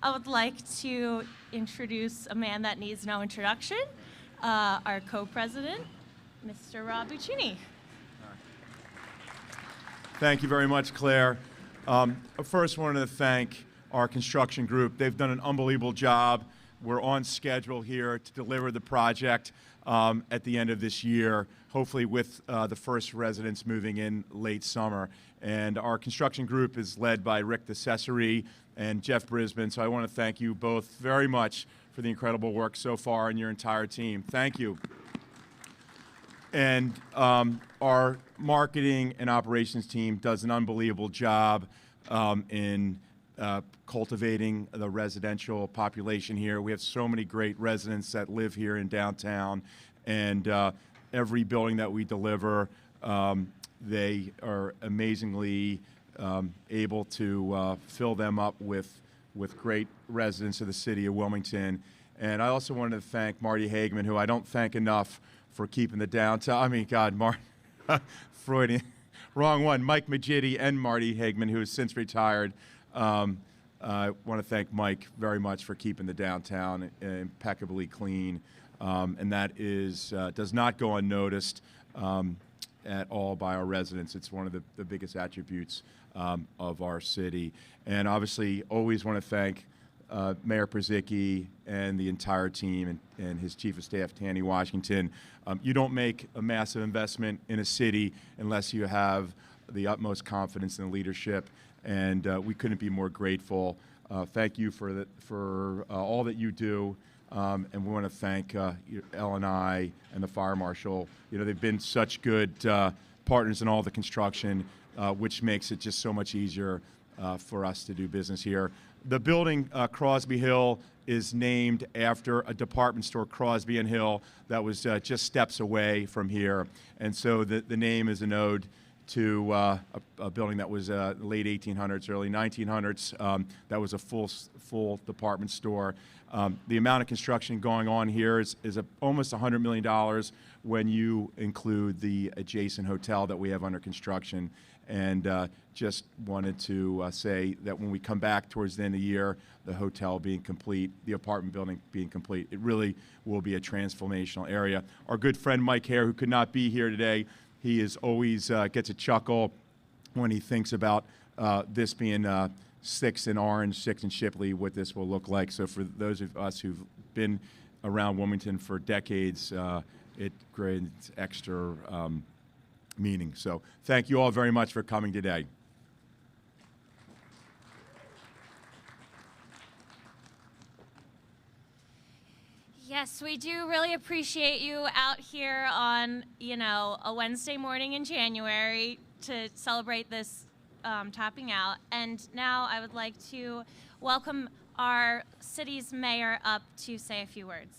I would like to introduce a man that needs no introduction, our co-president, Mr. Rob Buccini. Thank you very much, Claire. First, wanted to thank our construction group. They've done an unbelievable job. We're on schedule here to deliver the project at the end of this year, hopefully with the first residents moving in late summer. And our construction group is led by Rick DeCesare and Jeff Brisbane, so I want to thank you both very much for the incredible work so far and your entire team. Thank you. And our marketing and operations team does an unbelievable job in cultivating the residential population here. We have so many great residents that live here in downtown, and every building that we deliver, they are amazingly able to fill them up with great residents of the city of Wilmington. And I also wanted to thank Marty Hagman, who I don't thank enough for keeping the downtown. I mean, God, Freudian, wrong one. Mike Magidi and Marty Hagman, who has since retired. I want to thank Mike very much for keeping the downtown impeccably clean, and that does not go unnoticed at all by our residents. It's one of the biggest attributes of our city. And obviously, always want to thank Mayor Purzycki and the entire team and his Chief of Staff, Tanny Washington. You don't make a massive investment in a city unless you have the utmost confidence in the leadership, and we couldn't be more grateful. Thank you for all that you do, and we want to thank L&I and the Fire Marshal. You know, they've been such good partners in all the construction, which makes it just so much easier for us to do business here. The building, Crosby Hill, is named after a department store, Crosby and Hill, that was just steps away from here. And so the name is an ode to a building that was late 1800s, early 1900s. That was a full department store. The amount of construction going on here is almost $100 million when you include the adjacent hotel that we have under construction. And just wanted to say that when we come back towards the end of the year, the hotel being complete, the apartment building being complete, it really will be a transformational area. Our good friend Mike Hare, who could not be here today, he is always gets a chuckle when he thinks about this being 6 in Orange, 6 in Shipley, what this will look like. So for those of us who've been around Wilmington for decades, it creates extra meaning. So thank you all very much for coming today. Yes, we do really appreciate you out here on, a Wednesday morning in January to celebrate this topping out. And now I would like to welcome our city's mayor up to say a few words.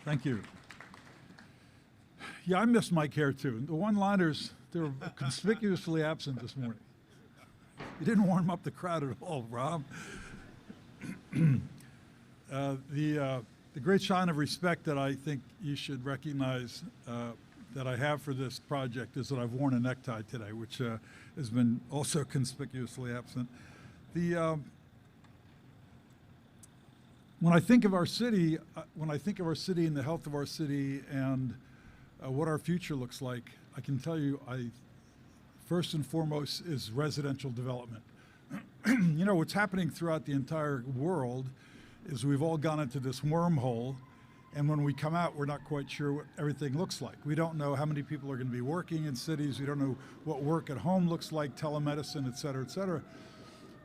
Thank you. Yeah, I miss Mike Hare too. The one-liners, they were conspicuously absent this morning. You didn't warm up the crowd at all, Rob. The great sign of respect that I think you should recognize that I have for this project is that I've worn a necktie today, which has been also conspicuously absent. When I think of our city, and the health of our city and what our future looks like, I can tell you, first and foremost is residential development. You know, what's happening throughout the entire world is we've all gone into this wormhole, and when we come out, we're not quite sure what everything looks like. We don't know how many people are going to be working in cities. We don't know what work at home looks like, telemedicine, et cetera, et cetera.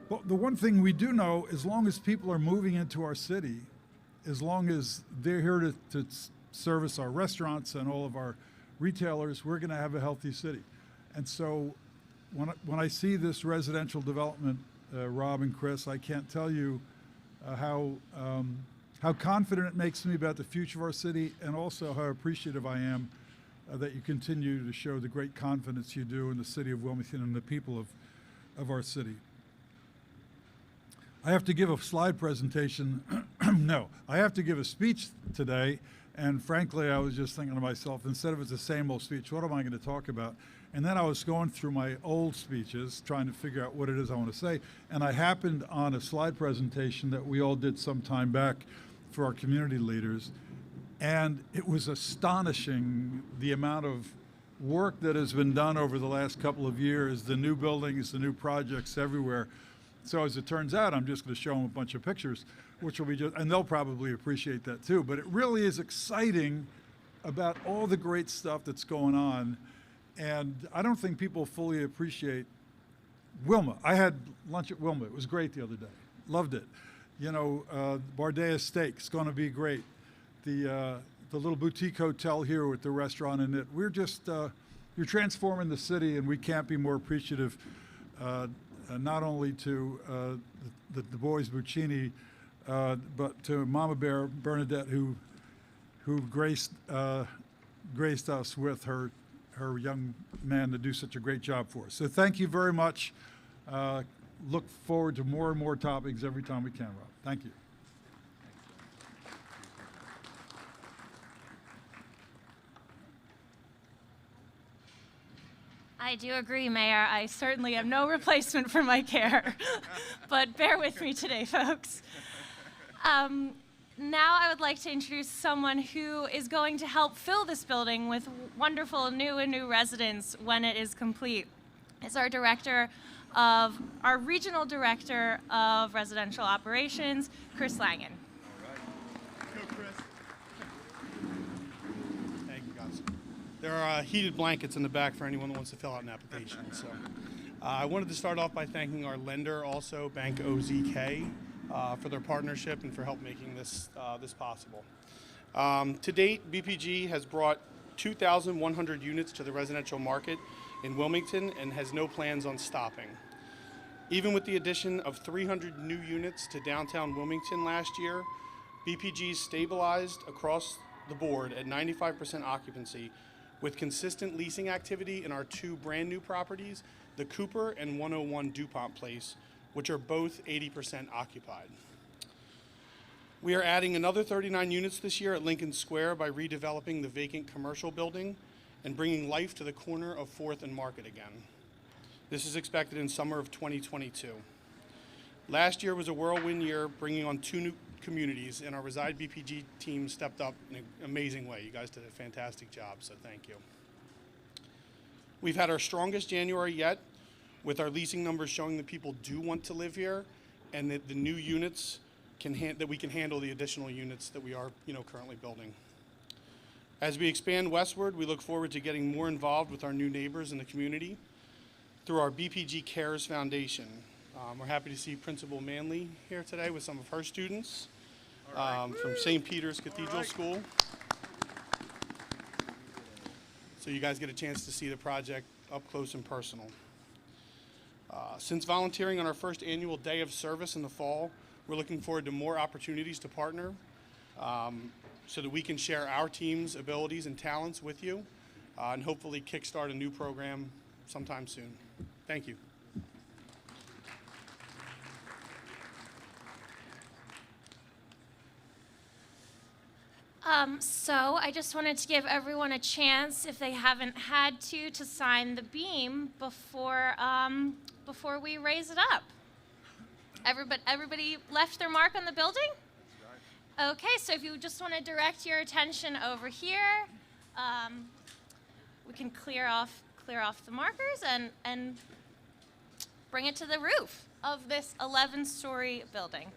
But the one thing we do know, as long as people are moving into our city, as long as they're here to service our restaurants and all of our retailers, we're going to have a healthy city. And so when I see this residential development, Rob and Chris, I can't tell you how confident it makes me about the future of our city, and also how appreciative I am that you continue to show the great confidence you do in the city of Wilmington and the people of our city. I have to give a slide presentation. No, I have to give a speech today, And frankly, I was just thinking to myself, instead of it's the same old speech, what am I going to talk about? And then I was going through my old speeches, trying to figure out what it is I want to say. And I happened on a slide presentation that we all did some time back for our community leaders. And it was astonishing the amount of work that has been done over the last couple of years, the new buildings, the new projects everywhere. So as it turns out, I'm just going to show them a bunch of pictures, which will be just, and they'll probably appreciate that too. But it really is exciting about all the great stuff that's going on. And I don't think people fully appreciate Wilma. I had lunch at Wilma. It was great the other day. Loved it. You know, Bardea Steak's going to be great. The little boutique hotel here with the restaurant in it. We're just, you're transforming the city, and we can't be more appreciative, not only to the boys Buccini, but to Mama Bear Bernadette, who graced us with her young man to do such a great job for us. So thank you very much. Look forward to more and more topics every time we can, Rob. Thank you. I do agree, Mayor. I certainly am no replacement for Mike Hare, but bear with me today, folks. Now I would like to introduce someone who is going to help fill this building with wonderful new residents when it is complete. It's our regional director of residential operations, Chris Langen. There are heated blankets in the back for anyone that wants to fill out an application. So, I wanted to start off by thanking our lender, also Bank OZK, for their partnership and for help making this possible. To date, BPG has brought 2,100 units to the residential market in Wilmington and has no plans on stopping. Even with the addition of 300 new units to downtown Wilmington last year, BPG stabilized across the board at 95% occupancy, with consistent leasing activity in our two brand new properties, the Cooper and 101 DuPont Place, which are both 80% occupied. We are adding another 39 units this year at Lincoln Square by redeveloping the vacant commercial building and bringing life to the corner of 4th and Market again. This is expected in summer of 2022. Last year was a whirlwind year, bringing on 2 new communities, and our Reside BPG team stepped up in an amazing way. You guys did a fantastic job, so thank you. We've had our strongest January yet, with our leasing numbers showing that people do want to live here, and that the new units that we can handle the additional units that we are, currently building. As we expand westward, we look forward to getting more involved with our new neighbors in the community through our BPG Cares Foundation. We're happy to see Principal Manley here today with some of her students from St. Peter's Cathedral School. So you guys get a chance to see the project up close and personal. Since volunteering on our first annual Day of Service in the fall, we're looking forward to more opportunities to partner so that we can share our team's abilities and talents with you and hopefully kickstart a new program sometime soon. Thank you. So I just wanted to give everyone a chance, if they haven't had to sign the beam before we raise it up. Everybody left their mark on the building? Okay, so if you just want to direct your attention over here, we can clear off the markers and bring it to the roof of this 11-story building.